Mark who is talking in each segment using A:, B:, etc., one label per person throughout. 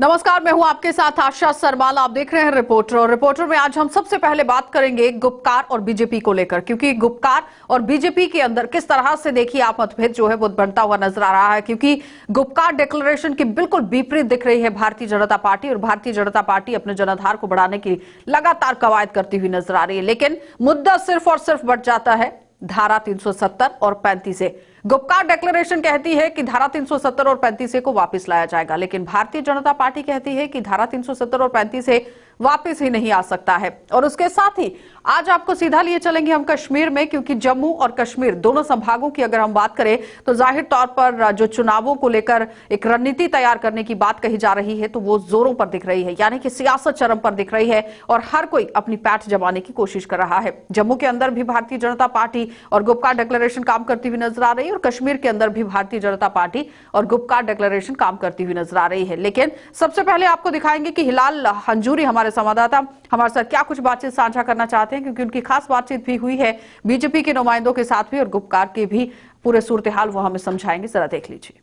A: नमस्कार, मैं हूं आपके साथ आशा सरवाल। आप देख रहे हैं रिपोर्टर। और रिपोर्टर में आज हम सबसे पहले बात करेंगे गुपकार और बीजेपी को लेकर, क्योंकि गुपकार और बीजेपी के अंदर किस तरह से देखिए आप मतभेद जो है वो बनता हुआ नजर आ रहा है। क्योंकि गुपकार डिक्लेरेशन की बिल्कुल विपरीत दिख रही है भारतीय जनता पार्टी, और भारतीय जनता पार्टी अपने जनाधार को बढ़ाने की लगातार कवायद करती हुई नजर आ रही है। लेकिन मुद्दा सिर्फ और सिर्फ बढ़ जाता है धारा 370 और 35 से। गुपकार डिक्लेरेशन कहती है कि धारा 370 और 35 को वापस लाया जाएगा, लेकिन भारतीय जनता पार्टी कहती है कि धारा 370 और 35 वापस ही नहीं आ सकता है। और उसके साथ ही आज आपको सीधा लिए चलेंगे हम कश्मीर में, क्योंकि जम्मू और कश्मीर दोनों संभागों की अगर हम बात करें तो जाहिर तौर पर जो चुनावों को लेकर एक रणनीति तैयार करने की बात कही जा रही है तो वो जोरों पर दिख रही है, यानी कि सियासत चरम पर दिख रही है और हर कोई अपनी पैठ जमाने की कोशिश कर रहा है। जम्मू के अंदर भी भारतीय जनता पार्टी और गुपकार डिक्लेरेशन काम करती हुई नजर आ रही है, और कश्मीर के अंदर भी भारतीय जनता पार्टी और गुपकार डिक्लेरेशन काम करती हुई नजर आ रही है। लेकिन सबसे पहले आपको दिखाएंगे कि हिलाल हंजूरी हमारे संवाददाता हमारे साथ क्या कुछ बातचीत साझा करना चाहते हैं, क्योंकि उनकी खास बातचीत भी हुई है बीजेपी के नुमाइंदों के साथ भी, और गुपकार के भी पूरे सूरत हाल वो हमें समझाएंगे। जरा देख लीजिए।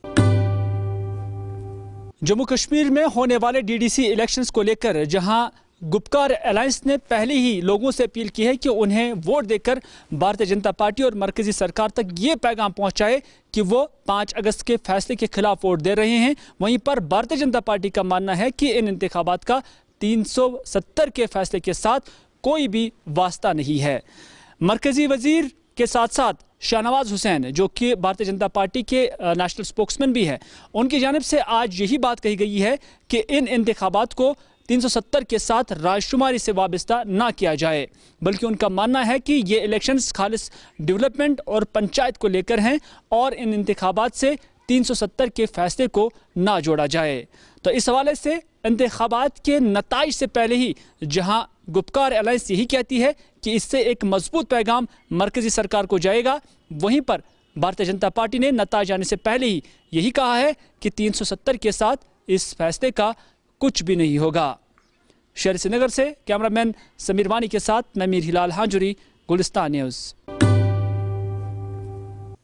B: जम्मू कश्मीर में होने वाले डीडीसी इलेक्शंस को लेकर जहां गुपकार अलायंस ने पहले ही लोगों से अपील की है कि उन्हें वोट देकर भारतीय जनता पार्टी और मरकजी सरकार तक ये पैगाम पहुंचाए कि वो 5 अगस्त के फैसले के खिलाफ वोट दे रहे हैं। वहीं पर भारतीय जनता पार्टी का मानना है कि इन इंतखाबात का 370 के फैसले के साथ कोई भी वास्ता नहीं है। मरकजी वजीर के साथ साथ शाहनवाज हुसैन, जो कि भारतीय जनता पार्टी के नेशनल स्पोक्समैन भी हैं, उनकी जानिब से आज यही बात कही गई है कि इन इंतखाबात को 370 के साथ राजशुमारी से वाबस्ता ना किया जाए, बल्कि उनका मानना है कि ये इलेक्शंस खालिस डेवलपमेंट और पंचायत को लेकर हैं और इन इंतखाबात से 370 के फैसले को ना जोड़ा जाए। तो इस हवाले से इंतखाबात के नताइज से पहले ही जहां गुपकार अलायंस यही कहती है कि इससे एक मजबूत पैगाम मरकजी सरकार को जाएगा, वहीं पर भारतीय जनता पार्टी ने नताइज आने से पहले ही यही कहा है कि 370 के साथ इस फैसले का कुछ भी नहीं होगा। शहर श्रीनगर से कैमरामैन समीर वानी के साथ मैं मीर हिलाल हांजुरी, गुलिस्तान न्यूज़।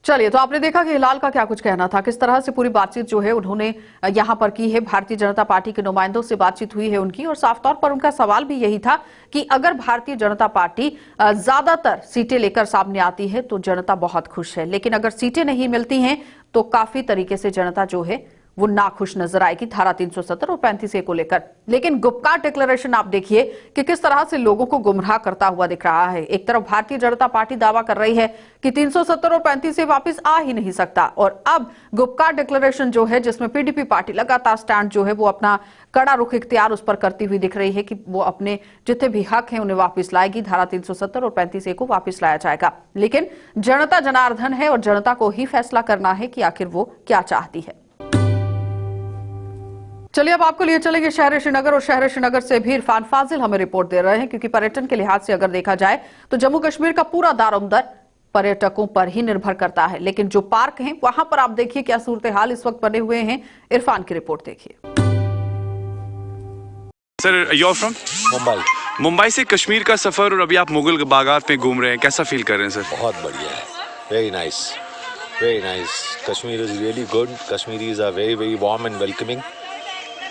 A: चलिए, तो आपने देखा कि हिलाल का क्या कुछ कहना था, किस तरह से पूरी बातचीत जो है उन्होंने यहां पर की है। भारतीय जनता पार्टी के नुमाइंदों से बातचीत हुई है उनकी, और साफ तौर पर उनका सवाल भी यही था कि अगर भारतीय जनता पार्टी ज्यादातर सीटें लेकर सामने आती है तो जनता बहुत खुश है, लेकिन अगर सीटें नहीं मिलती हैं तो काफी तरीके से जनता जो है वो नाखुश नजर आएगी धारा 370 और 35 को लेकर। लेकिन गुपकार डिक्लेरेशन आप देखिए कि किस तरह से लोगों को गुमराह करता हुआ दिख रहा है। एक तरफ भारतीय जनता पार्टी दावा कर रही है कि 370 और 35 वापस आ ही नहीं सकता, और अब गुपकार डिक्लेरेशन जो है जिसमें पीडीपी पार्टी लगातार स्टैंड जो है वो अपना कड़ा रुख इख्तियार उस पर करती हुई दिख रही है कि वो अपने जितने भी हक हैं उन्हें वापस लाएगी, धारा 370 और 35 को वापस लाया जाएगा। लेकिन जनता जनार्दन है और जनता को ही फैसला करना है कि आखिर वो क्या चाहती है। चलिए, अब आपको लिए चलेंगे शहर श्रीनगर, और शहर श्रीनगर से भी इरफान फाजिल हमें रिपोर्ट दे रहे हैं, क्योंकि पर्यटन के लिहाज से अगर देखा जाए तो जम्मू कश्मीर का पूरा दारोमदार पर्यटकों पर ही निर्भर करता है। लेकिन जो पार्क हैं वहां पर आप देखिए क्या सूरत हाल इस वक्त बने हुए हैं। इरफान की रिपोर्ट देखिए।
C: Sir, you are from
D: Mumbai.
C: Mumbai से कश्मीर का सफर, और अभी आप मुगल बागात में घूम रहे हैं, कैसा फील कर रहे हैं सर?
D: बहुत बढ़िया है, very nice, very nice. Kashmir is really good. Kashmiris are very very warm and welcoming.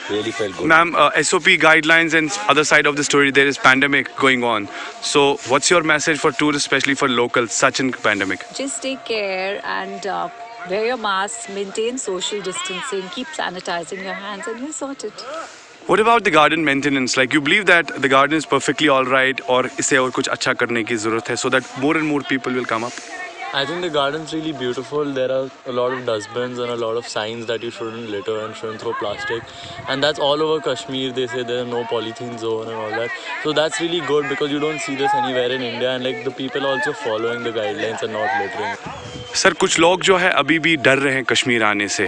D: Really felt good.
C: Ma'am, SOP guidelines and other side of the story, there is pandemic going on. So what's your message for tourists, especially for locals, such in pandemic?
E: Just take care and wear your mask, maintain social distancing, keep sanitizing your hands, and you're sorted.
C: What about the garden maintenance? Like, you believe that the garden is perfectly all right, or इसे और कुछ अच्छा करने की ज़रूरत है, so that more and more people will come up?
F: I think the garden's really beautiful. There are a lot of dustbins and a lot of signs that you shouldn't litter and shouldn't throw plastic. And that's all over Kashmir. They say there's no polythene zone and all that. So that's really good because you don't see this anywhere in India. And like the people also following the guidelines and not littering.
C: Sir, कुछ लोग जो है अभी भी डर रहे हैं कश्मीर आने से,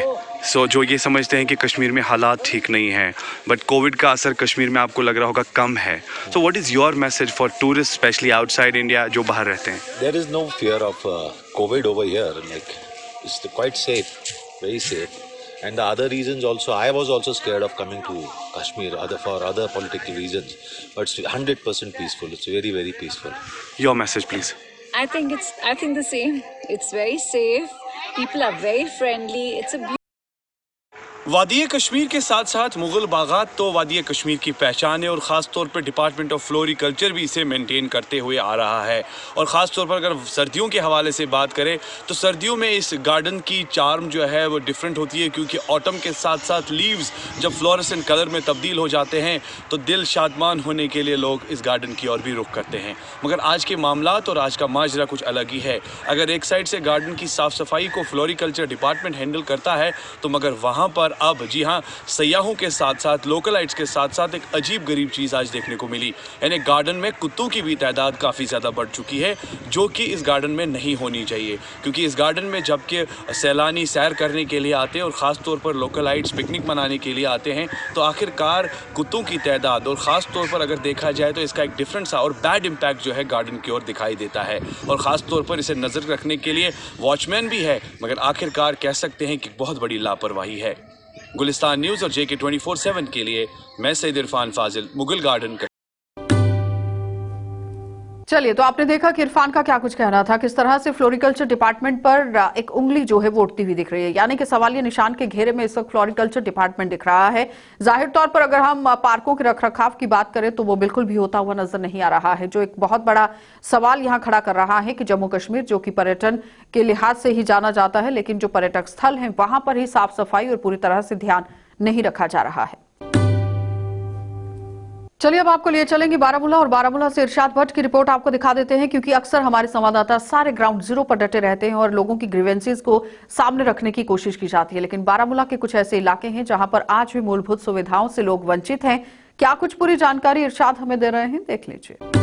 C: जो ये समझते हैं कि कश्मीर में हालात ठीक नहीं हैं, बट कोविड का असर कश्मीर में आपको लग रहा होगा कम है। So what is your message for tourist specially outside India जो बाहर रहते हैं?
D: There is no fear of COVID over here. Like, it's quite safe, very safe. And the other reasons also, I was also scared of coming to Kashmir for other political reasons. But it's 100% peaceful. It's very, very peaceful.
C: Your message, please.
E: I think the same. It's very safe. People are very friendly. It's a
C: वादी कश्मीर के साथ साथ मुगल बागात तो वादी कश्मीर की पहचान है और ख़ास तौर पर डिपार्टमेंट ऑफ फ्लोरिकल्चर भी इसे मेंटेन करते हुए आ रहा है। और ख़ास तौर पर अगर सर्दियों के हवाले से बात करें तो सर्दियों में इस गार्डन की चार्म जो है वो डिफरेंट होती है, क्योंकि ऑटम के साथ साथ लीव्स जब फ्लोरेसेंट कलर में तब्दील हो जाते हैं तो दिल शादमान होने के लिए लोग इस गार्डन की ओर भी रुख करते हैं। मगर आज के मामलात और आज का माजरा कुछ अलग ही है। अगर एक साइड से गार्डन की साफ़ सफाई को फ्लोरिकल्चर डिपार्टमेंट हैंडल करता है तो मगर वहाँ पर अब जी हाँ, सयाहों के साथ साथ लोकलाइट्स के साथ साथ एक अजीब गरीब चीज़ आज देखने को मिली। यानी गार्डन में कुत्तों की भी तादाद काफ़ी ज़्यादा बढ़ चुकी है, जो कि इस गार्डन में नहीं होनी चाहिए। क्योंकि इस गार्डन में जबकि सैलानी सैर करने के लिए आते हैं और ख़ास तौर पर लोकलाइट्स पिकनिक मनाने के लिए आते हैं, तो आखिरकार कुत्तों की तादाद और ख़ास तौर पर अगर देखा जाए तो इसका एक डिफरेंट सा और बैड इम्पैक्ट जो है गार्डन की ओर दिखाई देता है। और ख़ास तौर पर इसे नज़र रखने के लिए वॉचमैन भी है, मगर आखिरकार कह सकते हैं कि बहुत बड़ी लापरवाही है। गुलिस्तान न्यूज़ और JK 24/7 के लिए मैं सईद इरफान फाजिल, मुगल गार्डन।
A: चलिए, तो आपने देखा कि इरफान का क्या कुछ कहना था, किस तरह से फ्लोरिकल्चर डिपार्टमेंट पर एक उंगली जो है वो उठती हुई दिख रही है। यानी कि सवालिया निशान के घेरे में इस वक्त फ्लोरिकल्चर डिपार्टमेंट दिख रहा है। जाहिर तौर पर अगर हम पार्कों के रखरखाव की बात करें तो वो बिल्कुल भी होता हुआ नजर नहीं आ रहा है, जो एक बहुत बड़ा सवाल यहाँ खड़ा कर रहा है कि जम्मू कश्मीर जो कि पर्यटन के लिहाज से ही जाना जाता है, लेकिन जो पर्यटक स्थल है वहां पर ही साफ सफाई और पूरी तरह से ध्यान नहीं रखा जा रहा है। चलिए, अब आपको लिए चलेंगे बारामूला और बारामूला से इरशाद भट्ट की रिपोर्ट आपको दिखा देते हैं, क्योंकि अक्सर हमारे संवाददाता सारे ग्राउंड जीरो पर डटे रहते हैं और लोगों की ग्रीवेंसीज को सामने रखने की कोशिश की जाती है। लेकिन बारामूला के कुछ ऐसे इलाके हैं जहां पर आज भी मूलभूत सुविधाओं से लोग वंचित हैं। क्या कुछ पूरी जानकारी इरशाद हमें दे रहे हैं, देख लीजिए।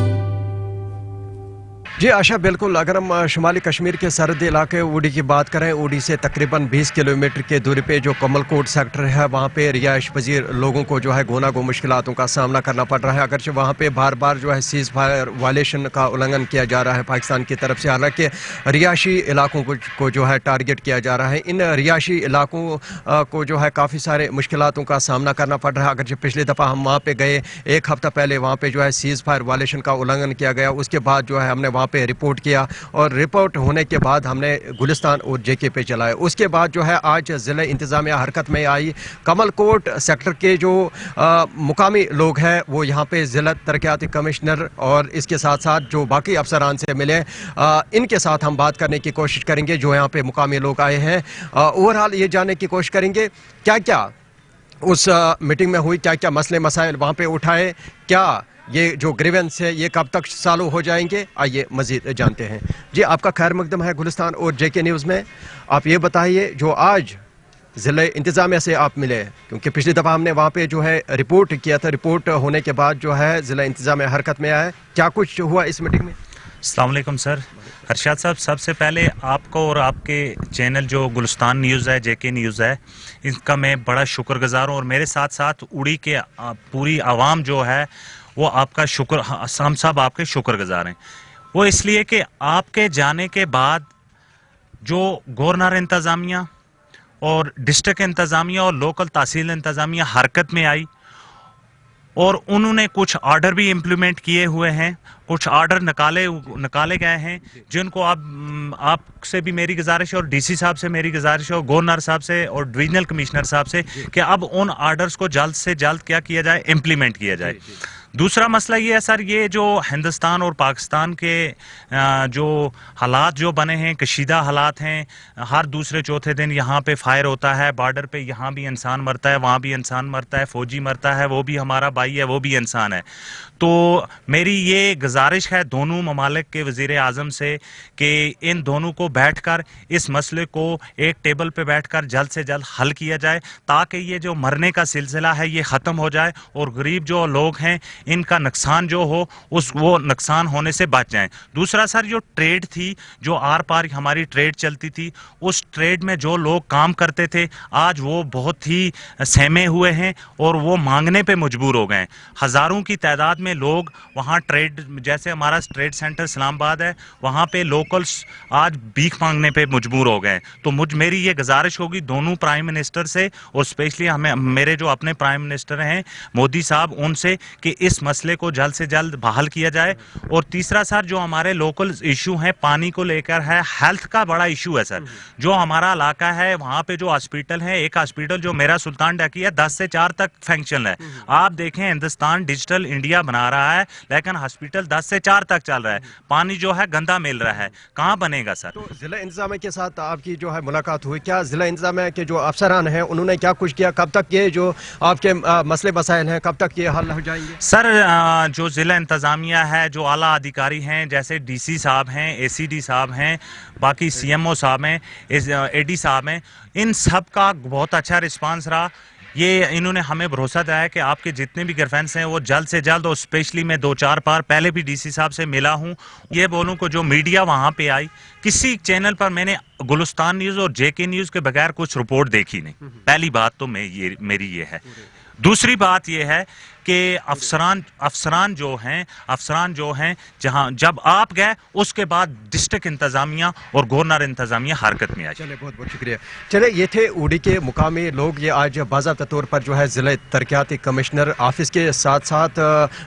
G: जी आशा, बिल्कुल। अगर हम शुमाली कश्मीर के सरहदी इलाके उड़ी की बात करें, उड़ी से तकरीबन 20 किलोमीटर की दूरी पे जो कमलकोट सेक्टर है, वहाँ पे रिहाइश पजीर लोगों को जो है गुनागो मुश्किलातों का सामना करना पड़ रहा है। अगरचे वहाँ पे बार बार जो है सीज फायर वायलेशन का उल्लंघन किया जा रहा है पाकिस्तान की तरफ से, हालांकि रिहायशी इलाकों को जो है टारगेट किया जा रहा है। इन रिहायशी इलाकों को जो है काफ़ी सारे मुश्किलातों का सामना करना पड़ रहा है। अगरचे पिछली दफ़ा हम वहाँ पे गए, एक हफ्ता पहले वहाँ पे जो है सीज फायर वायलेशन का उल्लंघन किया गया। उसके बाद जो है हमने वहाँ पे रिपोर्ट किया और रिपोर्ट होने के बाद हमने गुलिस्तान और JK पे चलाया। उसके बाद जो है आज ज़िला इंतज़ामिया हरकत में आई। कमलकोट सेक्टर के जो मुकामी लोग हैं वो यहाँ पे ज़िला तरक्याती कमिश्नर और इसके साथ साथ जो बाकी अफसरान से मिले, इनके साथ हम बात करने की कोशिश करेंगे जो यहाँ पे मुकामी लोग आए हैं। ओवरऑल ये जानने की कोशिश करेंगे क्या क्या उस मीटिंग में हुई, क्या क्या मसले मसाइल वहाँ पे उठाए, क्या ये जो ग्रीवेंस है ये कब तक चालू हो जाएंगे, आइए मजीद जानते हैं। जी, आपका खैर मकदम है गुलिस्तान और JK न्यूज़ में। आप ये बताइए, जो आज ज़िले इंतज़ामिया से आप मिले, क्योंकि पिछली दफ़ा हमने वहाँ पे जो है रिपोर्ट किया था, रिपोर्ट होने के बाद जो है ज़िला इंतज़ामिया हरकत में आया, क्या कुछ हुआ इस मीटिंग में?
H: अस्सलाम वालेकुम सर। अरशाद साहब, सबसे पहले आपको और आपके चैनल जो गुलिस्तान न्यूज़ है, JK न्यूज़ है, इसका मैं बड़ा शुक्रगुजार हूँ। और मेरे साथ साथ उड़ी के पूरी आवाम जो है वो आपका शुक्र, हम सब आपके शुक्रगुजार हैं। वो इसलिए कि आपके जाने के बाद जो गवर्नर इंतज़ामिया और डिस्ट्रिक्ट इंतज़ामिया और लोकल तहसील इंतज़ामिया हरकत में आई और उन्होंने कुछ ऑर्डर भी इम्प्लीमेंट किए हुए हैं, कुछ ऑर्डर निकाले गए हैं, जिनको आपसे भी मेरी गुजारिश है और DC साहब से मेरी गुजारिश है और गवर्नर साहब से और डिवीजनल कमिश्नर साहब से कि अब उन ऑर्डर्स को जल्द से जल्द क्या किया जाए, इम्प्लीमेंट किया जाए। दूसरा मसला ये है सर, ये जो हिंदुस्तान और पाकिस्तान के जो हालात जो बने हैं, कशीदा हालात हैं, हर दूसरे चौथे दिन यहाँ पे फायर होता है, बॉर्डर पे यहाँ भी इंसान मरता है, वहाँ भी इंसान मरता है, फौजी मरता है, वो भी हमारा भाई है, वो भी इंसान है। तो मेरी ये गुजारिश है दोनों ममालिक के वज़ीर आज़म से कि इन दोनों को बैठकर इस मसले को एक टेबल पे बैठकर जल्द से जल्द हल किया जाए, ताकि ये जो मरने का सिलसिला है ये ख़त्म हो जाए और गरीब जो लोग हैं इनका नुकसान जो हो वो नुकसान होने से बच जाएं। दूसरा सर, जो ट्रेड थी, जो आर पार हमारी ट्रेड चलती थी, उस ट्रेड में जो लोग काम करते थे आज वो बहुत ही सहमे हुए हैं और वो मांगने पे मजबूर हो गए। हज़ारों की तादाद में लोग वहाँ ट्रेड, जैसे हमारा ट्रेड सेंटर इस्लामाबाद है, वहाँ पे लोकल्स आज भीख मांगने पे मजबूर हो गए। तो मेरी ये गुजारिश होगी दोनों प्राइम मिनिस्टर से और स्पेशली मेरे जो अपने प्राइम मिनिस्टर हैं मोदी साहब, उनसे कि इस मसले को जल्द से जल्द बहाल किया जाए। और तीसरा सर, जो हमारे लोकल इशू हैं पानी को लेकर है, हेल्थ का बड़ा इशू है सर। जो हमारा इलाका है वहाँ पे जो हॉस्पिटल है, एक हॉस्पिटल जो मेरा सुल्तान डाकी है 10 से 4 तक फंक्शन है। आप देखें हिंदुस्तान डिजिटल इंडिया बना रहा है लेकिन हॉस्पिटल 10 से 4 तक चल रहा है, पानी जो है गंदा मिल रहा है, कहाँ बनेगा सर?
G: तो जिला इंतजामिया के साथ आपकी जो है मुलाकात हुई, क्या जिला इंतजामिया के जो अफसरान हैं उन्होंने क्या कुछ किया? कब तक ये जो आपके मसले मसाइल हैं कब तक ये हल हो जाएंगे?
H: सर जो जिला इंतजामिया है, जो आला अधिकारी हैं जैसे डीसी साहब हैं, एसीडी साहब हैं, बाकी सीएमओ साहब हैं, एडी साहब हैं, इन सब का बहुत अच्छा रिस्पांस रहा। ये इन्होंने हमें भरोसा दिया है कि आपके जितने भी ग्रीवेंस हैं वो जल्द से जल्द, और स्पेशली मैं 2-4 बार पहले भी डीसी साहब से मिला हूं। ये बोलूं कि जो मीडिया वहां पे आई, किसी चैनल पर मैंने गुलिस्तान न्यूज़ और जेके न्यूज़ के बगैर कुछ रिपोर्ट देखी नहीं। पहली बात तो मेरी ये है। दूसरी बात ये है कि अफसरान जो हैं जब आप गए उसके बाद डिस्ट्रिक्ट इंतजामिया और गवर्नर इंतजामिया हरकत में आई।
G: चले, बहुत बहुत शुक्रिया। चले, ये थे उड़ी के मुकामी लोग। ये आज बाज़ाब्ता तौर पर जो है ज़िला तरक्याती कमिश्नर ऑफिस के साथ साथ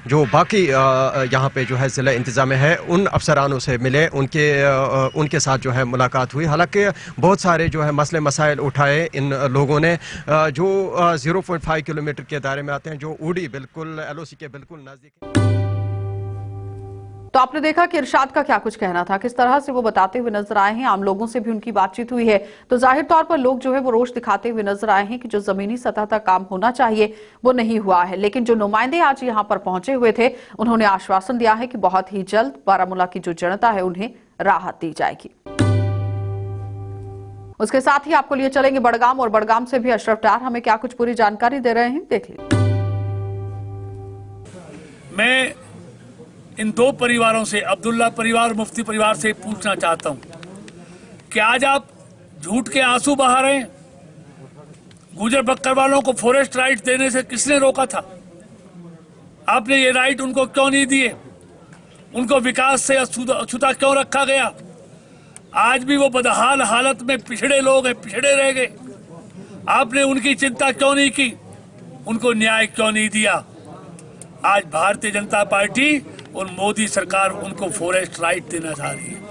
G: जो बाकी यहाँ पे जो है ज़िला इंतजामिया है उन अफसरानों से मिले, उनके साथ जो है मुलाकात हुई। हालांकि बहुत सारे जो है मसले मसाइल उठाए इन लोगों ने, जो 0.5 किलोमीटर के दायरे में आते हैं, जो उड़ी बिल्कुल एलओसी के बिल्कुल नजदीक।
A: तो आपने देखा कि इरशाद का क्या कुछ कहना था, किस तरह से वो बताते हुए नजर आए हैं। आम लोगों से भी उनकी बातचीत हुई है तो जाहिर तौर पर लोग जो है वो रोष दिखाते हुए नजर आए हैं कि जो जमीनी सतह तक काम होना चाहिए वो नहीं हुआ है। लेकिन जो नुमाइंदे आज यहां पर पहुंचे हुए थे उन्होंने आश्वासन दिया है कि बहुत ही जल्द बारामूला की जो जनता है उन्हें राहत दी जाएगी। उसके साथ ही आपको लिए चलेंगे बड़गाम, और बड़गाम से भी अशरफ डार हमें क्या कुछ पूरी जानकारी दे रहे हैं, देख लीजिए।
I: मैं इन दो परिवारों से, अब्दुल्ला परिवार और मुफ्ती परिवार से पूछना चाहता हूं कि आज आप झूठ के आंसू बहा रहे हैं। गुजर बक्कर वालों को फॉरेस्ट राइट देने से किसने रोका था? आपने ये राइट उनको क्यों नहीं दिए? उनको विकास से अछूता क्यों रखा गया? आज भी वो बदहाल हालत में पिछड़े लोग हैं, पिछड़े रह गए। आपने उनकी चिंता क्यों नहीं की? उनको न्याय क्यों नहीं दिया? आज भारतीय जनता पार्टी और मोदी सरकार उनको फॉरेस्ट राइट देना चाह रही है।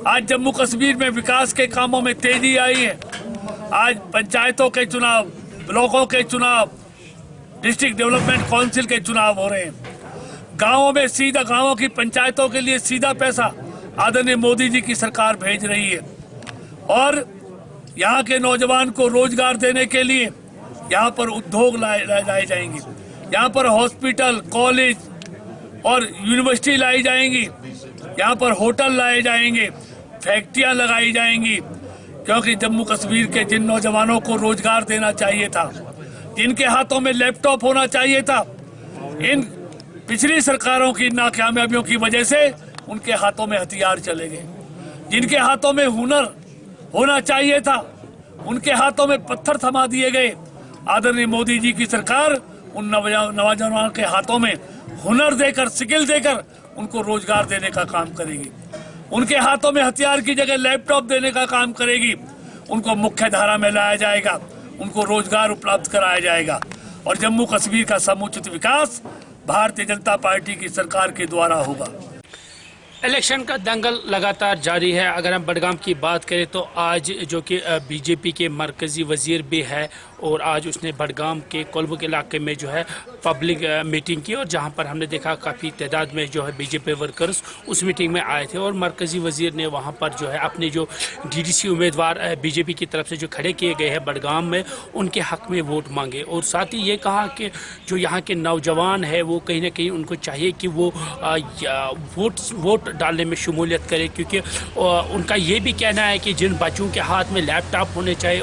I: आज जम्मू कश्मीर में विकास के कामों में तेजी आई है। आज पंचायतों के चुनाव, ब्लॉकों के चुनाव, डिस्ट्रिक्ट डेवलपमेंट काउंसिल के चुनाव हो रहे हैं। गांवों में सीधा, गांवों की पंचायतों के लिए सीधा पैसा आदरणीय मोदी जी की सरकार भेज रही है। और यहाँ के नौजवान को रोजगार देने के लिए यहाँ पर उद्योग लाए जाएंगे, यहाँ पर हॉस्पिटल, कॉलेज और यूनिवर्सिटी लाई जाएंगी, यहाँ पर होटल लाए जाएंगे, फैक्ट्रियां लगाई जाएंगी। क्योंकि जम्मू कश्मीर के जिन नौजवानों को रोजगार देना चाहिए था, जिनके हाथों में लैपटॉप होना चाहिए था, इन पिछली सरकारों की नाकामयाबियों की वजह से उनके हाथों में हथियार चले गए। जिनके हाथों में हुनर होना चाहिए था उनके हाथों में पत्थर थमा दिए गए। आदरणीय मोदी जी की सरकार उन नौजवानों के हाथों में हुनर देकर, स्किल देकर उनको रोजगार देने का काम करेगी। उनके हाथों में हथियार की जगह लैपटॉप देने का काम करेगी। उनको मुख्य धारा में लाया जाएगा, उनको रोजगार उपलब्ध कराया जाएगा और जम्मू कश्मीर का समुचित विकास भारतीय जनता पार्टी की सरकार के द्वारा होगा।
J: इलेक्शन का दंगल लगातार जारी है। अगर हम बडगाम की बात करें तो आज जो कि बीजेपी के मरकजी वजीर भी है और आज उसने बडगाम के कोलबुक इलाके में जो है पब्लिक मीटिंग की और जहां पर हमने देखा काफ़ी तादाद में जो है बीजेपी वर्कर्स उस मीटिंग में आए थे और मरकजी वजीर ने वहां पर जो है अपने जो डीडीसी उम्मीदवार बीजेपी की तरफ से जो खड़े किए गए हैं बडगाम में उनके हक में वोट मांगे और साथ ही ये कहा कि जो यहाँ के नौजवान है वो कहीं ना कहीं उनको चाहिए कि वो वोट डालने में शमूलियत करे, क्योंकि उनका ये भी कहना है कि जिन बच्चों के हाथ में लैपटॉप होने चाहिए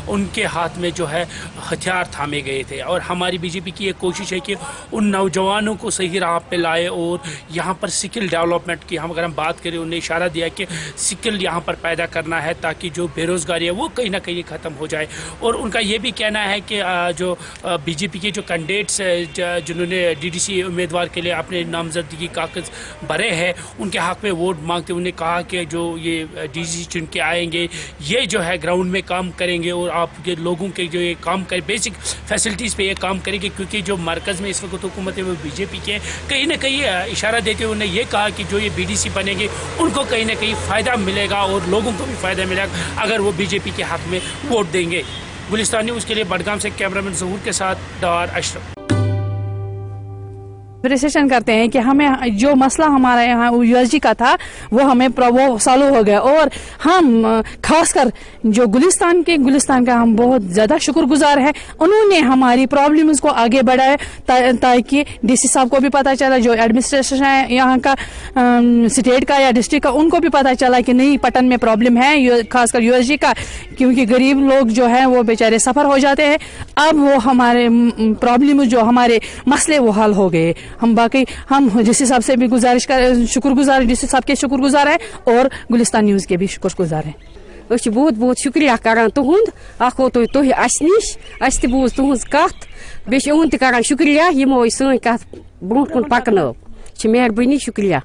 J: उनके हाथ में जो है हथियार थामे गए थे। और हमारी बीजेपी की ये कोशिश है कि उन नौजवानों को सही राह पे लाए और यहाँ पर स्किल डेवलपमेंट की अगर हम बात करें, उन्हें इशारा दिया कि स्किल यहाँ पर पैदा करना है ताकि जो बेरोज़गारी है वो कहीं ना कहीं ख़त्म हो जाए। और उनका ये भी कहना है कि जो बीजेपी के जो कैंडिडेट्स जिन्होंने डीडीसी उम्मीदवार के लिए अपने नामजदगी कागज़ भरे हैं उनके हक में वोट मांगते। उन्हें कहा कि जो ये डीडीसी चुन के आएंगे ये जो है ग्राउंड में काम करेंगे और आपके लोगों के के जो ये काम करे, बेसिक फैसिलिटीज़ पे ये काम करेगी, क्योंकि जो मरकज़ में इस वक्त हुकूमत है वो बीजेपी के, कहीं ना कहीं इशारा देते हुए उन्होंने ये कहा कि जो ये बीडीसी बनेंगे उनको कहीं ना कहीं फ़ायदा मिलेगा और लोगों को भी फ़ायदा मिलेगा अगर वो बीजेपी के हक़ में वोट देंगे। गुलिस्तान न्यूज़ के लिए बडगाम से कैमरामैन ज़हूर के साथ डार अशरफ।
K: प्रिसिशन करते हैं कि हमें जो मसला हमारा यहाँ यूएसजी का था वो हमें वो सॉल्व हो गया, और हम खासकर जो गुलिस्तान का हम बहुत ज़्यादा शुक्रगुजार हैं। उन्होंने हमारी प्रॉब्लम्स को आगे बढ़ाया ताकि डीसी साहब को भी पता चला, जो एडमिनिस्ट्रेशन है यहाँ का स्टेट का या डिस्ट्रिक्ट का, उनको भी पता चला कि नहीं पटन में प्रॉब्लम है, खासकर यूएसजी का, क्योंकि गरीब लोग जो हैं वो बेचारे सफ़र हो जाते हैं। अब वो हमारे प्रॉब्लम जो हमारे मसले वो हल हो गए। हम डीसी साहब से भी शुक्रगुजार डीसी साहब के शुक्रगुजार हैं और गुलिस्तान न्यूज़ के भी शुक्रगुजार हैं।
L: बहुत बहुत शुक्रिया करान तुहुंद अखो तुह अस निश अस त बूज तुहज कत बेश उन त करान शुक्रिया यमो सन कत ब्रोट कुन पकनो मेहरबानी शुक्रिया।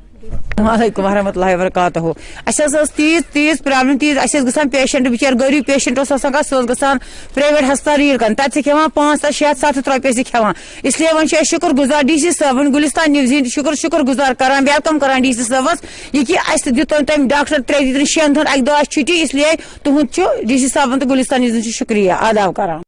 M: वालेकुम वरहमतुल्लाहि वबरकातुहू। तीज प्रॉब्लम तीज गसान पेशेंट बिचार गरीब पेशेंट गसान प्राइवेट हस्पताल रील कर तक खेवान 500-600 रुपये खेवान, इसलिए वन शुक्र गुजार डीसी साहब गुलिस्तान न्यूज़ शुक्र गुजार करान वेलकम करान डीसी साहबस यह कि दितन तम डॉक्टर 3 दिन 6 दिन अक दह छुट्टी, इसलिए तुहद डीसी साहब तो गुलिस्तान न्यूज़ शुक्रिया अदा करान।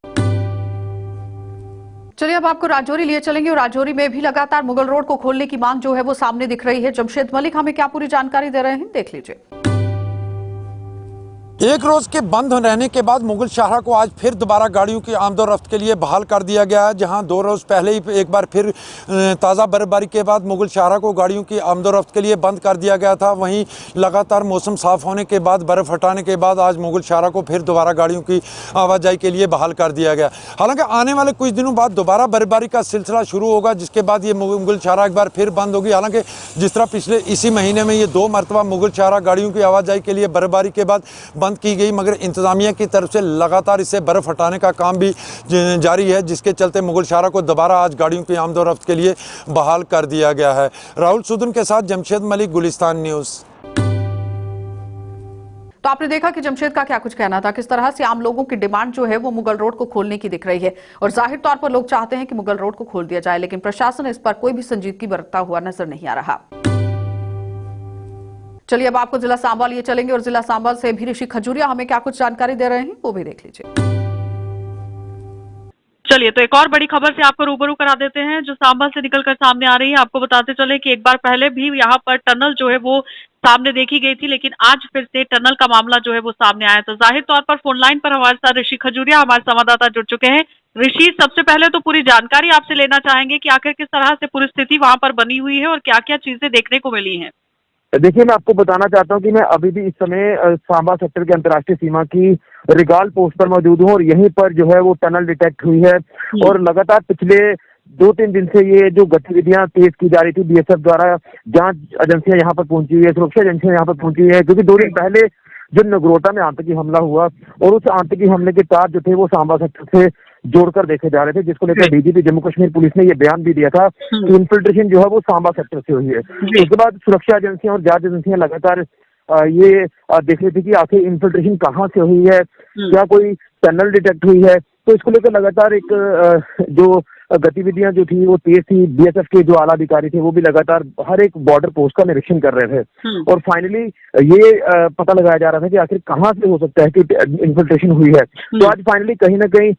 A: चलिए अब आपको राजौरी लिए चलेंगे और राजौरी में भी लगातार मुगल रोड को खोलने की मांग जो है वो सामने दिख रही है। जमशेद मलिक हमें क्या पूरी जानकारी दे रहे हैं, देख लीजिए।
N: एक रोज के बंद रहने के बाद मुगल शाहरा को आज फिर दोबारा गाड़ियों की आमदोरफ्त के लिए बहाल कर दिया गया है। जहां 2 रोज पहले ही एक बार फिर ताज़ा बर्फबारी के बाद मुगल शाहरा को गाड़ियों की आमदोरफ्त के लिए बंद कर दिया गया था। वहीं लगातार मौसम साफ होने के बाद बर्फ़ हटाने के बाद आज मुगल शाहरा को फिर दोबारा गाड़ियों की आवाजाही के लिए बहाल कर दिया गया। हालांकि आने वाले कुछ दिनों बाद दोबारा बर्फबारी का सिलसिला शुरू होगा, जिसके बाद ये मुगल शाहरा एक बार फिर बंद होगी। हालांकि जिस तरह पिछले इसी महीने में ये 2 मरतबा मुगल शाहरा गाड़ियों की आवाजाही के लिए बर्फबारी के बाद बंद की गई, मगर इंतजामिया की तरफ से लगातार इसे बर्फ हटाने का काम भी जारी है, जिसके चलते मुगल शाहरा को दोबारा आज गाड़ियों की आमदोरफ्त के लिए बहाल कर दिया गया है। राहुल सुदन के साथ जमशेद मलिक, गुलिस्तान न्यूज़।
A: तो आपने देखा कि जमशेद का क्या कुछ कहना था, किस तरह से आम लोगों की डिमांड जो है वो मुगल रोड को खोलने की दिख रही है और जाहिर तौर पर लोग चाहते हैं कि मुगल रोड को खोल दिया जाए, लेकिन प्रशासन इस पर कोई भी संजीदगी बरतता हुआ नजर नहीं आ रहा। चलिए अब आपको जिला सांबा लिए चलेंगे और जिला सांबा से भी ऋषि खजूरिया हमें क्या कुछ जानकारी दे रहे हैं, वो भी देख लीजिए।
O: चलिए तो एक और बड़ी खबर से आपको रूबरू करा देते हैं जो सांबा से निकलकर सामने आ रही है। आपको बताते चले कि एक बार पहले भी यहाँ पर टनल जो है वो सामने देखी गई थी, लेकिन आज फिर से टनल का मामला जो है वो सामने आया। तो जाहिर तौर पर फोन लाइन पर हमारे साथ ऋषि खजूरिया हमारे संवाददाता जुड़ चुके हैं। ऋषि, सबसे पहले तो पूरी जानकारी आपसे लेना चाहेंगे कि आखिर किस तरह से पूरी स्थिति वहां पर बनी हुई है और क्या क्या चीजें देखने को मिली है।
P: देखिए, मैं आपको बताना चाहता हूं कि मैं अभी भी इस समय सांबा सेक्टर के अंतर्राष्ट्रीय सीमा की रिगाल पोस्ट पर मौजूद हूं और यहीं पर जो है वो टनल डिटेक्ट हुई है और लगातार पिछले 2-3 दिन से ये जो गतिविधियां तेज की जा रही थी बीएसएफ द्वारा, जांच एजेंसियां यहाँ पर पहुंची हुई है, सुरक्षा एजेंसियां यहाँ पर पहुंची हुई है, क्योंकि 2 दिन पहले जो नगरोटा में आतंकी हमला हुआ और उस आतंकी हमले के तार जो थे वो सांबा सेक्टर से जोड़कर देखे जा रहे थे, जिसको लेकर डीजीपी जम्मू कश्मीर पुलिस ने ये बयान भी दिया था कि इन्फिल्ट्रेशन जो है वो सांबा सेक्टर से हुई है। उसके बाद सुरक्षा एजेंसियां और जांच एजेंसियां लगातार ये देख रही थी कि आखिर इन्फिल्ट्रेशन कहाँ से हुई है, क्या कोई टनल डिटेक्ट हुई है। तो इसको लेकर लगातार एक जो गतिविधियां जो थी वो तेज थी। बीएसएफ के जो आला अधिकारी थे वो भी लगातार हर एक बॉर्डर पोस्ट का निरीक्षण कर रहे थे और फाइनली ये पता लगाया जा रहा था कि आखिर कहाँ से हो सकता है कि इन्फिल्ट्रेशन हुई है। तो आज फाइनली कहीं ना कहीं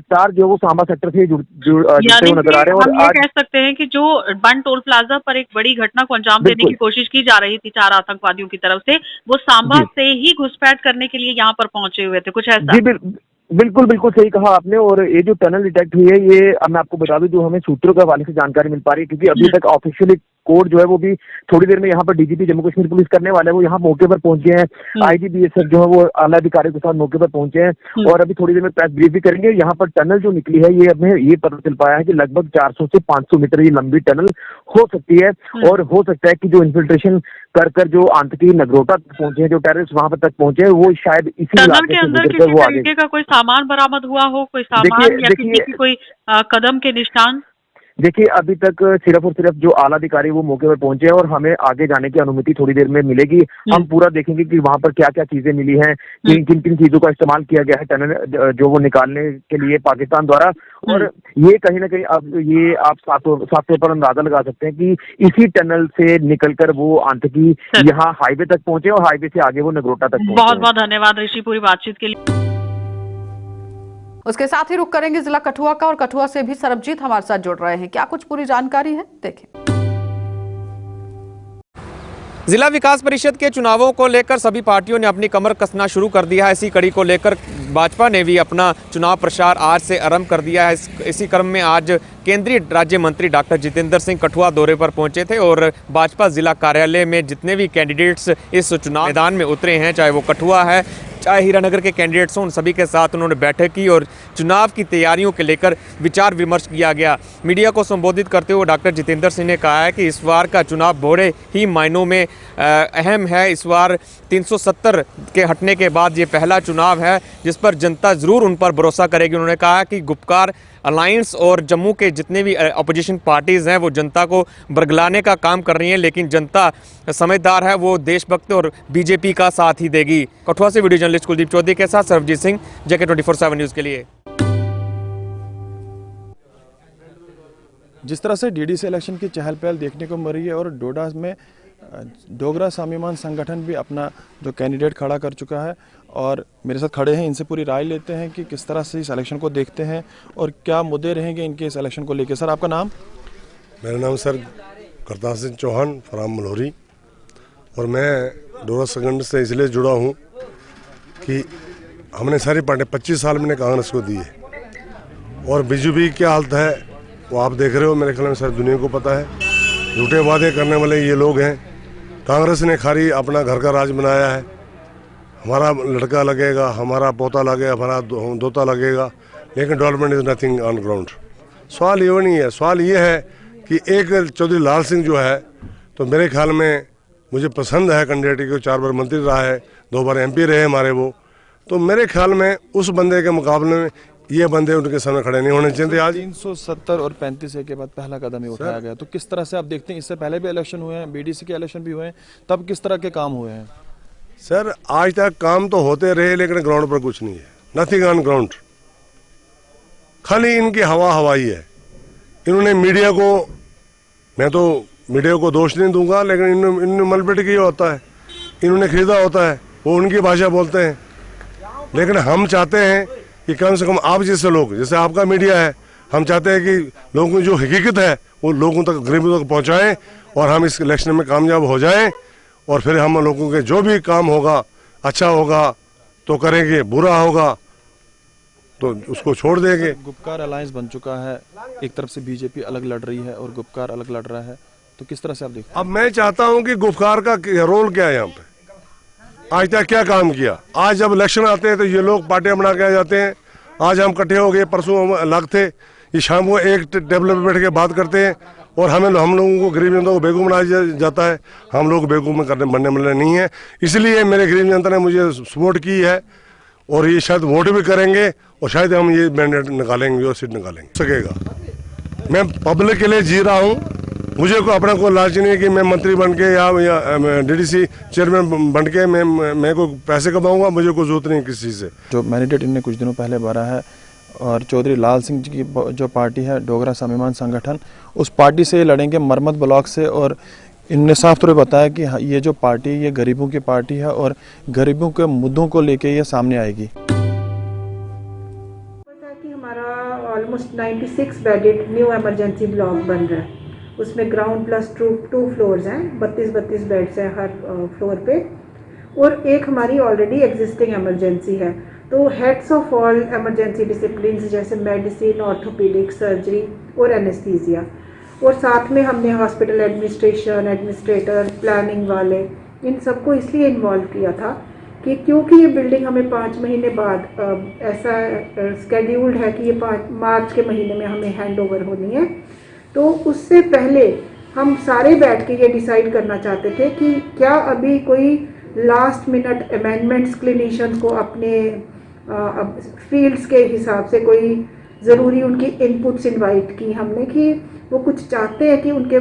P: तार जो वो सांबा सेक्टर से जुड़ते हुए नजर आ रहे हैं। और
O: आज कह सकते हैं कि जो बन टोल प्लाजा पर एक बड़ी घटना को अंजाम देने की कोशिश की जा रही थी 4 आतंकवादियों की तरफ से, वो सांबा से ही घुसपैठ करने के लिए यहाँ पर पहुंचे हुए थे, कुछ ऐसा।
P: बिल्कुल सही कहा आपने। और ये जो टनल डिटेक्ट हुई है ये मैं आपको बता दूं जो हमें सूत्रों के हवाले से जानकारी मिल पा रही है, क्योंकि अभी तक ऑफिशियली कोड जो है वो भी थोड़ी देर में यहाँ पर डीजीपी जम्मू कश्मीर पुलिस करने वाले हैं, वो यहाँ मौके पर पहुंचे हैं। आईजीबीएसएफ जो है वो आला अधिकारियों के साथ मौके पर पहुंचे हैं और अभी थोड़ी देर में प्रेस ब्रीफ भी करेंगे। यहाँ पर टनल जो निकली है ये हमें ये पता चल पाया है कि लगभग 400 से 500 मीटर ये लंबी टनल हो सकती है और हो सकता है कि जो इन्फिल्ट्रेशन कर जो आतंकी नगरोटा तक पहुंचे हैं, जो टेररिस्ट वहां पर तक पहुंचे हैं, वो शायद इसी
O: टनल के अंदर किसी तरीके का कोई सामान बरामद हुआ हो, कोई सामान या किसी की कोई कदम के निशान।
P: देखिए अभी तक सिर्फ और सिर्फ जो आला अधिकारी वो मौके पर पहुंचे हैं और हमें आगे जाने की अनुमति थोड़ी देर में मिलेगी। हम पूरा देखेंगे कि वहां पर क्या क्या चीजें मिली हैं, किन किन चीजों का इस्तेमाल किया गया है टनल जो वो निकालने के लिए पाकिस्तान द्वारा। और ये कहीं ना कहीं अब ये आप साफ तौर पर अंदाजा लगा सकते हैं कि इसी टनल से निकलकर वो आतंकी यहाँ हाईवे तक पहुंचे और हाईवे से आगे वो नगरोटा तक पहुंचे।
O: बहुत बहुत धन्यवाद ऋषि पूरी बातचीत के लिए।
A: उसके साथ ही रुक करेंगे जिला कठुआ का, और कठुआ से भी सरबजीत हमारे साथ जुड़ रहे हैं। क्या कुछ पूरी जानकारी है, देखें।
Q: जिला विकास परिषद के चुनावों को लेकर सभी पार्टियों ने अपनी कमर कसना शुरू कर दिया है। इसी कड़ी को लेकर भाजपा ने भी अपना चुनाव प्रचार आज से आरंभ कर दिया है। इसी क्रम में आज केंद्रीय राज्य मंत्री डॉक्टर जितेंद्र सिंह कठुआ दौरे पर पहुंचे थे और भाजपा जिला कार्यालय में जितने भी कैंडिडेट्स इस चुनाव मैदान में उतरे हैं, चाहे वो कठुआ है चाहे हीरानगर के कैंडिडेट्स हों, उन सभी के साथ उन्होंने बैठक की और चुनाव की तैयारियों के लेकर विचार विमर्श किया गया। मीडिया को संबोधित करते हुए डॉक्टर जितेंद्र सिंह ने कहा है कि इस बार का चुनाव बड़े ही मायनों में अहम है। इस बार 370 के हटने के बाद ये पहला चुनाव है जिस पर जनता ज़रूर उन पर भरोसा करेगी। उन्होंने कहा कि गुपकार अलायंस और जम्मू के जितने भी अपोजिशन पार्टीज़ हैं वो जनता को बरगलाने का काम कर रही हैं, लेकिन जनता समझदार है, वो देशभक्त और बीजेपी का साथ ही देगी। कठुआ से वीडियो जर्नलिस्ट कुलदीप चौधरी के साथ सरबजीत सिंह, JK 24/7 न्यूज़ के लिए।
R: जिस तरह से DDC इलेक्शन की चहल पहल देखने को मिल रही है और डोडा में डोगरा स्वाभिमान संगठन भी अपना जो कैंडिडेट खड़ा कर चुका है और मेरे साथ खड़े हैं, इनसे पूरी राय लेते हैं कि किस तरह से इस इलेक्शन को देखते हैं और क्या मुद्दे रहेंगे इनके इस इलेक्शन को लेकर। सर आपका नाम?
S: मेरा नाम सर करतार सिंह चौहान फराम मल्होरी, और मैं डोगरा संगठन से इसलिए जुड़ा हूँ कि हमने सारी पार्टी 25 साल मैंने कांग्रेस को दी है और बीजेपी की हालत है वो आप देख रहे हो, मेरे ख्याल में सर दुनिया को पता है। झूठे वादे करने वाले ये लोग हैं। कांग्रेस ने खाली अपना घर का राज बनाया है, हमारा लड़का लगेगा, हमारा पोता लगेगा, हमारा दोता लगेगा, लेकिन development is nothing on ground. सवाल ये नहीं है, सवाल ये है कि एक चौधरी लाल सिंह जो है तो मेरे ख्याल में मुझे पसंद है कैंडिडेट को, 4 बार मंत्री रहा है, 2 बार MP रहे हमारे वो, तो मेरे ख्याल में उस बंदे के मुकाबले में ये बंदे उनके सामने खड़े नहीं होने चाहिए। आज
R: 370 और 35 के बाद पहला कदम ही उठाया गया, तो किस तरह से आप देखते हैं? इससे पहले भी इलेक्शन हुए हैं, BDC के इलेक्शन भी हुए हैं, तब किस तरह के काम हुए हैं?
S: सर आज तक काम तो होते रहे लेकिन ग्राउंड पर कुछ नहीं है, नथिंग ऑन ग्राउंड। खाली इनकी हवाई है। इन्होंने मीडिया को, मैं तो मीडिया को दोष नहीं दूंगा, लेकिन इन्होंने मलपेट किया होता है, इन्होंने खरीदा होता है, वो उनकी भाषा बोलते हैं। लेकिन हम चाहते हैं कि कम से कम आप जैसे लोग, जैसे आपका मीडिया है, हम चाहते हैं कि लोगों की जो हकीकत है वो लोगों तक, गरीबों तक पहुंचाएं और हम इस इलेक्शन में कामयाब हो जाएं और फिर हम लोगों के जो भी काम होगा, अच्छा होगा तो करेंगे, बुरा होगा तो उसको छोड़ देंगे।
R: गुपकार अलायंस बन चुका है, एक तरफ से बीजेपी अलग लड़ रही है और गुपकार अलग लड़ रहा है, तो किस तरह से आप देखते हैं?
S: अब मैं चाहता हूं कि गुपकार का रोल क्या है यहाँ पे, आज तक क्या काम किया। आज जब इलेक्शन आते हैं तो ये लोग पार्टियां बना के आ जाते हैं। आज हम इकट्ठे हो गए, परसों हम अलग थे, ये शाम को एक टेबल पर बैठ के बात करते हैं और हम लोगों को, गरीब जनता को बेवकूफ़ बनाया जाता है। हम लोग बेवकूफ़ में करने बनने वाले नहीं है, इसलिए मेरे गरीब जनता ने मुझे सपोर्ट की है और ये शायद वोट भी करेंगे और शायद हम ये मैंडेट निकालेंगे, जो सीट निकालेंगे सकेगा। मैं पब्लिक के लिए जी रहा हूँ, मुझे को अपना कोई लालच नहीं है कि मैं मंत्री बन के या DDC चेयरमैन बन के मैं को पैसे कमाऊंगा, मुझे कोई जरूरत नहीं किसी चीज़ से।
R: जो मैंडेट इनने कुछ दिनों पहले भरा है और चौधरी लाल सिंह जी की जो पार्टी है डोगरा स्वाभिमान संगठन, उस पार्टी से लड़ेंगे मरमत ब्लॉक से, और इनने साफ तौर पर बताया कि ये जो पार्टी ये गरीबों की पार्टी है और गरीबों के मुद्दों को लेके ये सामने आएगी।
T: हमारा almost 96 bedded new emergency block बन रहा है, उसमें ग्राउंड प्लस 2 फ्लोर्स हैं, 32 बेड्स हैं हर फ्लोर पे, और एक हमारी ऑलरेडी एग्जिस्टिंग इमरजेंसी है। तो heads of all emergency discipline जैसे मेडिसिन, ऑर्थोपेडिक, सर्जरी और एनेस्थीसिया, और साथ में हमने हॉस्पिटल एडमिनिस्ट्रेशन, एडमिनिस्ट्रेटर, प्लानिंग वाले, इन सबको इसलिए इन्वॉल्व किया था कि क्योंकि ये बिल्डिंग हमें 5 महीने बाद ऐसा स्केड्यूल्ड है कि ये मार्च के महीने में हमें हैंड ओवर होनी है। तो उससे पहले हम सारे बैठ के ये डिसाइड करना चाहते थे कि क्या अभी कोई लास्ट मिनट अमेंडमेंट्स क्लिनिशियन को अपने फील्ड्स के हिसाब से कोई ज़रूरी उनकी इनपुट्स इनवाइट की हमने कि वो कुछ चाहते हैं कि उनके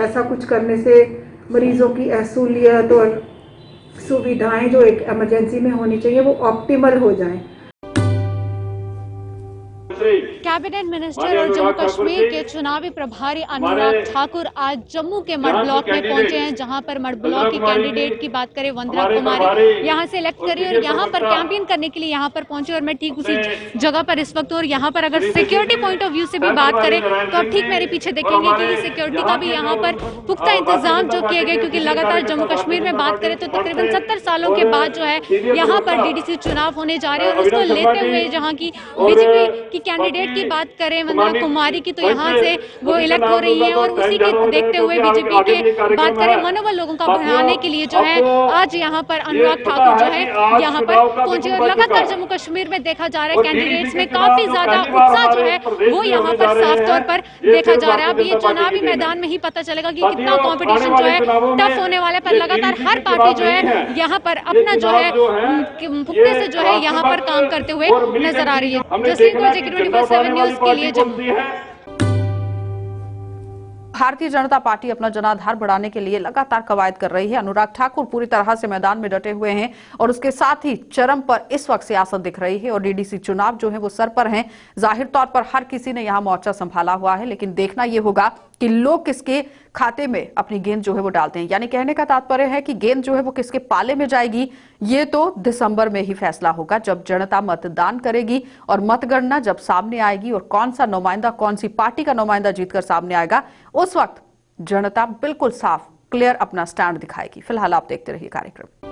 T: ऐसा कुछ करने से मरीज़ों की सहूलियत और सुविधाएं जो एक इमरजेंसी में होनी चाहिए वो ऑप्टिमल हो जाएं।
U: कैबिनेट मिनिस्टर और जम्मू कश्मीर के चुनावी प्रभारी अनुराग ठाकुर आज जम्मू के मड ब्लॉक में पहुंचे हैं, जहां पर मड ब्लॉक की कैंडिडेट की बात करें वंदना कुमारी यहां से इलेक्ट करी और यहां पर कैंपेन करने के लिए यहां पर पहुंचे और मैं ठीक उसी जगह पर इस वक्त हूं। और यहां पर अगर सिक्योरिटी पॉइंट ऑफ व्यू से भी बात करें तो आप ठीक मेरे पीछे देखेंगे कि सिक्योरिटी का भी यहां पर पुख्ता इंतजाम जो किए गए, क्योंकि लगातार जम्मू कश्मीर में बात करें तो तकरीबन 70 सालों के बाद जो है यहाँ पर डीडीसी चुनाव होने जा रहे हैं। और उसको लेते हुए जहाँ की बीजेपी की कैंडिडेट की बात करें वंदना कुमारी की, तो यहाँ से वो इलेक्ट हो रही है और उसी के देखते हुए बीजेपी के बात करें मनोबल लोगों का बढ़ाने के लिए जो है आज यहाँ पर अनुराग ठाकुर जो है यहाँ पर पहुंचे। और लगातार जम्मू कश्मीर में देखा जा रहा है कैंडिडेट्स में काफी ज्यादा उत्साह जो है वो यहाँ पर साफ तौर पर देखा जा रहा है। अब ये चुनावी मैदान में ही पता चलेगा कि कितना कंपटीशन जो है टफ होने वाला है, पर लगातार हर पार्टी जो है यहाँ पर अपना जो है पुख्ते से जो है यहाँ पर काम करते हुए नजर आ रही है। जसवीर कौर, JK 24/7 न्यूज के लिए जम्मू।
A: भारतीय जनता पार्टी अपना जनाधार बढ़ाने के लिए लगातार कवायद कर रही है। अनुराग ठाकुर पूरी तरह से मैदान में डटे हुए हैं और उसके साथ ही चरम पर इस वक्त सियासत दिख रही है और डीडीसी चुनाव जो है वो सर पर हैं। जाहिर तौर पर हर किसी ने यहां मोर्चा संभाला हुआ है, लेकिन देखना यह होगा कि लोग किसके खाते में अपनी गेंद जो है वो डालते हैं। यानी कहने का तात्पर्य है कि गेंद जो है वो किसके पाले में जाएगी ये तो दिसंबर में ही फैसला होगा, जब जनता मतदान करेगी और मतगणना जब सामने आएगी और कौन सा नुमाइंदा कौन सी पार्टी का नुमाइंदा जीतकर सामने आएगा, उस वक्त जनता बिल्कुल साफ क्लियर अपना स्टैंड दिखाएगी। फिलहाल आप देखते रहिए कार्यक्रम।